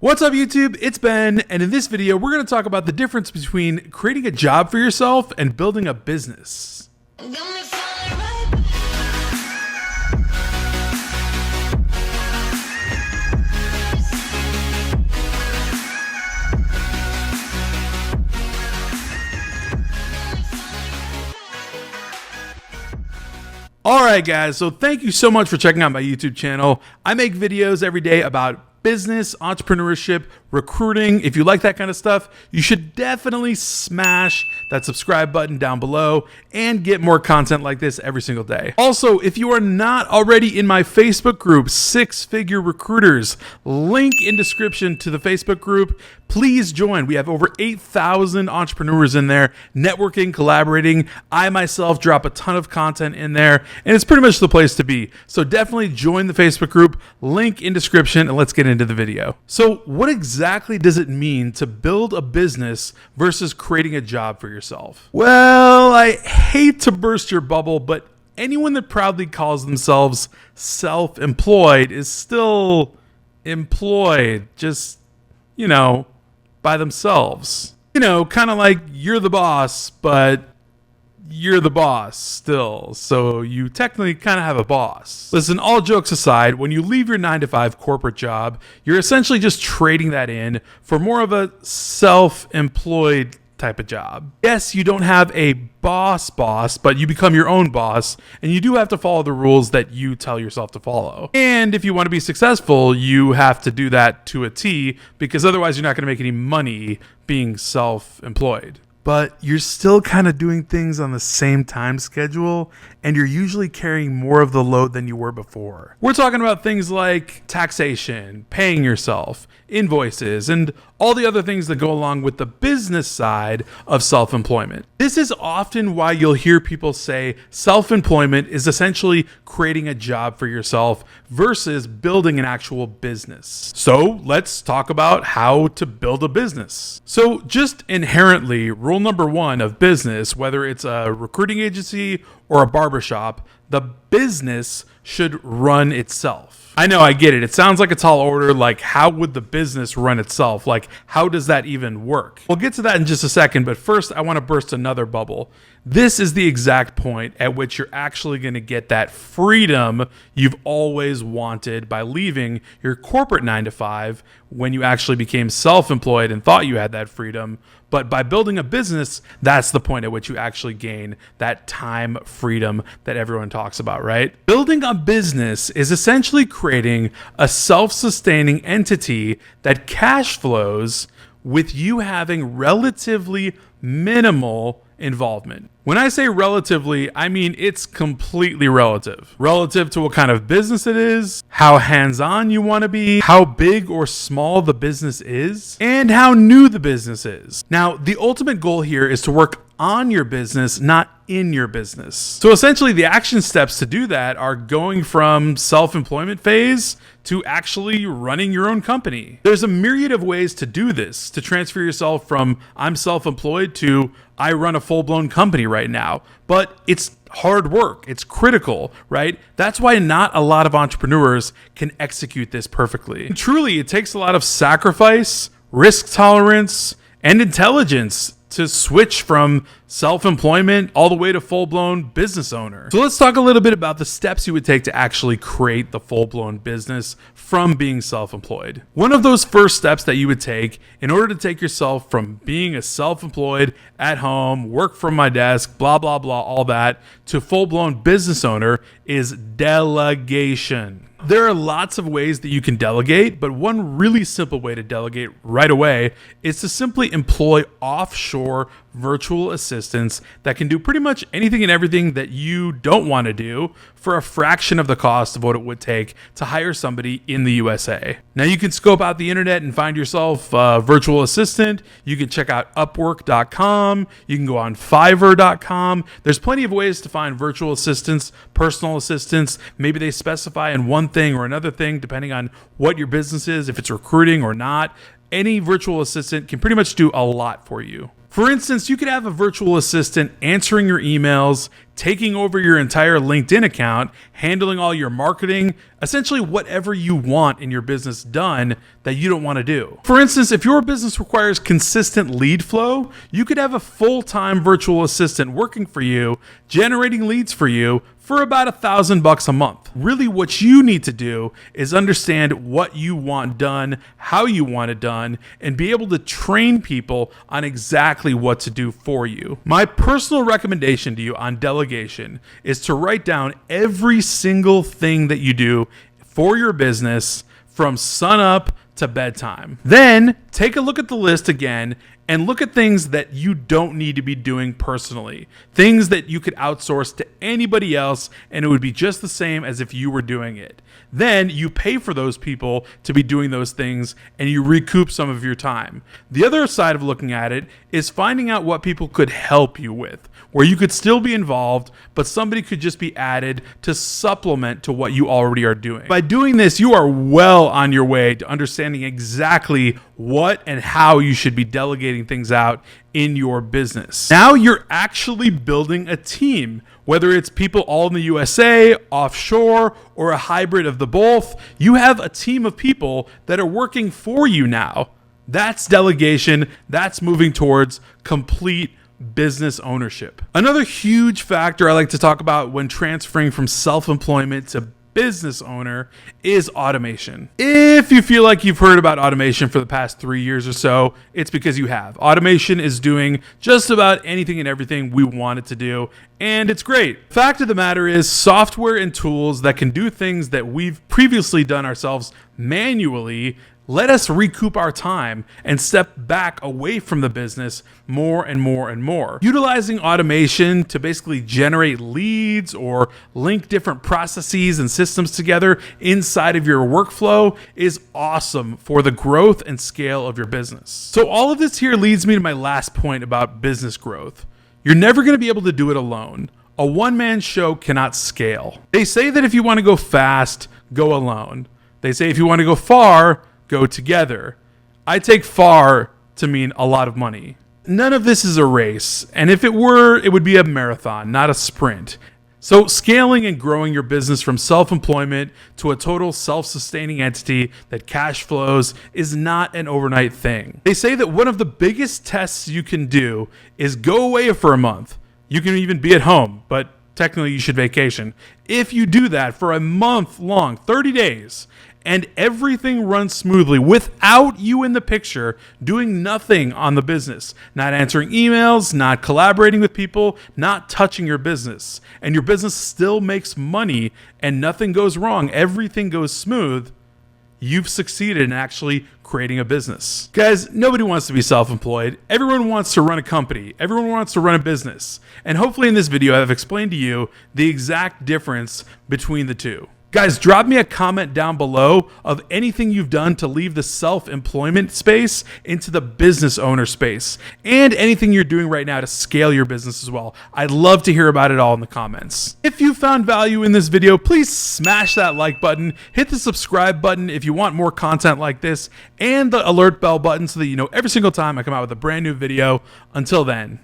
What's up YouTube? It's Ben, and in this video we're going to talk about the difference between creating a job for yourself and building a business. Alright guys, so thank you so much for checking out my YouTube channel. I make videos every day about business, entrepreneurship, recruiting. If you like that kind of stuff, you should definitely smash that subscribe button down below and get more content like this every single day. Also, if you are not already in my Facebook group, Six Figure Recruiters, link in description to the Facebook group, please join. We have over 8,000 entrepreneurs in there, networking, collaborating. I myself drop a ton of content in there, and it's pretty much the place to be. So definitely join the Facebook group, link in description, and let's get into the video. So what exactly does it mean to build a business versus creating a job for yourself? Well, I hate to burst your bubble, but anyone that proudly calls themselves self-employed is still employed, just, by themselves. Kind of like you're the boss, but you're the boss still, so you technically kind of have a boss. Listen, all jokes aside, when you leave your 9-to-5 corporate job, you're essentially just trading that in for more of a self-employed type of job. Yes, you don't have a boss, but you become your own boss, and you do have to follow the rules that you tell yourself to follow. And if you want to be successful, you have to do that to a T, because otherwise you're not going to make any money being self-employed. But you're still kind of doing things on the same time schedule, and you're usually carrying more of the load than you were before. We're talking about things like taxation, paying yourself, invoices, and all the other things that go along with the business side of self-employment. This is often why you'll hear people say self-employment is essentially creating a job for yourself versus building an actual business. So let's talk about how to build a business. So just inherently, rule number one of business, whether it's a recruiting agency or a barbershop, the business should run itself. I know, I get it. It sounds like a tall order. Like, how would the business run itself? Like, how does that even work? We'll get to that in just a second, but first I want to burst another bubble. This is the exact point at which you're actually going to get that freedom you've always wanted by leaving your corporate 9-to-5 when you actually became self-employed and thought you had that freedom. But by building a business, that's the point at which you actually gain that time freedom that everyone talks about, right? Building a business is essentially creating a self-sustaining entity that cash flows with you having relatively minimal involvement. When I say relatively, I mean it's completely relative. Relative to what kind of business it is, how hands-on you want to be, how big or small the business is, and how new the business is. Now, the ultimate goal here is to work on your business, not in your business. So essentially the action steps to do that are going from self-employment phase to actually running your own company. There's a myriad of ways to do this, to transfer yourself from I'm self-employed to I run a full-blown company right now. But it's hard work. It's critical, right? That's why not a lot of entrepreneurs can execute this perfectly. And truly, it takes a lot of sacrifice, risk tolerance, and intelligence to switch from self-employment all the way to full-blown business owner. So let's talk a little bit about the steps you would take to actually create the full-blown business from being self-employed. One of those first steps that you would take in order to take yourself from being a self-employed at home, work from my desk, blah, blah, blah, all that, to full-blown business owner is delegation. There are lots of ways that you can delegate, but one really simple way to delegate right away is to simply employ offshore virtual assistants that can do pretty much anything and everything that you don't want to do for a fraction of the cost of what it would take to hire somebody in the USA. Now you can scope out the internet and find yourself a virtual assistant. You can check out Upwork.com. You can go on Fiverr.com. There's plenty of ways to find virtual assistants, personal assistants. Maybe they specify in one thing or another thing depending on what your business is, if it's recruiting or not. Any virtual assistant can pretty much do a lot for you. For instance, you could have a virtual assistant answering your emails, taking over your entire LinkedIn account, handling all your marketing, essentially whatever you want in your business done that you don't want to do. For instance, if your business requires consistent lead flow, you could have a full-time virtual assistant working for you, generating leads for you for about $1,000 a month. Really, what you need to do is understand what you want done, how you want it done, and be able to train people on exactly what to do for you. My personal recommendation to you on delegation is to write down every single thing that you do for your business from sunup to bedtime. Then take a look at the list again and look at things that you don't need to be doing personally. Things that you could outsource to anybody else and it would be just the same as if you were doing it. Then you pay for those people to be doing those things and you recoup some of your time. The other side of looking at it is finding out what people could help you with, where you could still be involved, but somebody could just be added to supplement to what you already are doing. By doing this, you are well on your way to understanding exactly what and how you should be delegating things out in your business. Now you're actually building a team, whether it's people all in the USA, offshore, or a hybrid of the both. You have a team of people that are working for you now. That's delegation. That's moving towards complete business ownership. Another huge factor I like to talk about when transferring from self-employment to business owner is automation. If you feel like you've heard about automation for the past 3 years or so, it's because you have. Automation is doing just about anything and everything we want it to do, and it's great. Fact of the matter is, software and tools that can do things that we've previously done ourselves manually let us recoup our time and step back away from the business more and more and more. Utilizing automation to basically generate leads or link different processes and systems together inside of your workflow is awesome for the growth and scale of your business. So all of this here leads me to my last point about business growth. You're never going to be able to do it alone. A one-man show cannot scale. They say that if you want to go fast, go alone. They say if you want to go far, go together. I take far to mean a lot of money. None of this is a race, and if it were, it would be a marathon, not a sprint. So scaling and growing your business from self-employment to a total self-sustaining entity that cash flows is not an overnight thing. They say that one of the biggest tests you can do is go away for a month. You can even be at home, but technically you should vacation. If you do that for a month long, 30 days, and everything runs smoothly without you in the picture, doing nothing on the business, not answering emails, not collaborating with people, not touching your business, and your business still makes money and nothing goes wrong, everything goes smooth, you've succeeded in actually creating a business. Guys, nobody wants to be self-employed. Everyone wants to run a company. Everyone wants to run a business. And hopefully in this video, I've explained to you the exact difference between the two. Guys, drop me a comment down below of anything you've done to leave the self-employment space into the business owner space, and anything you're doing right now to scale your business as well. I'd love to hear about it all in the comments. If you found value in this video, please smash that like button, hit the subscribe button if you want more content like this, and the alert bell button so that you know every single time I come out with a brand new video. Until then.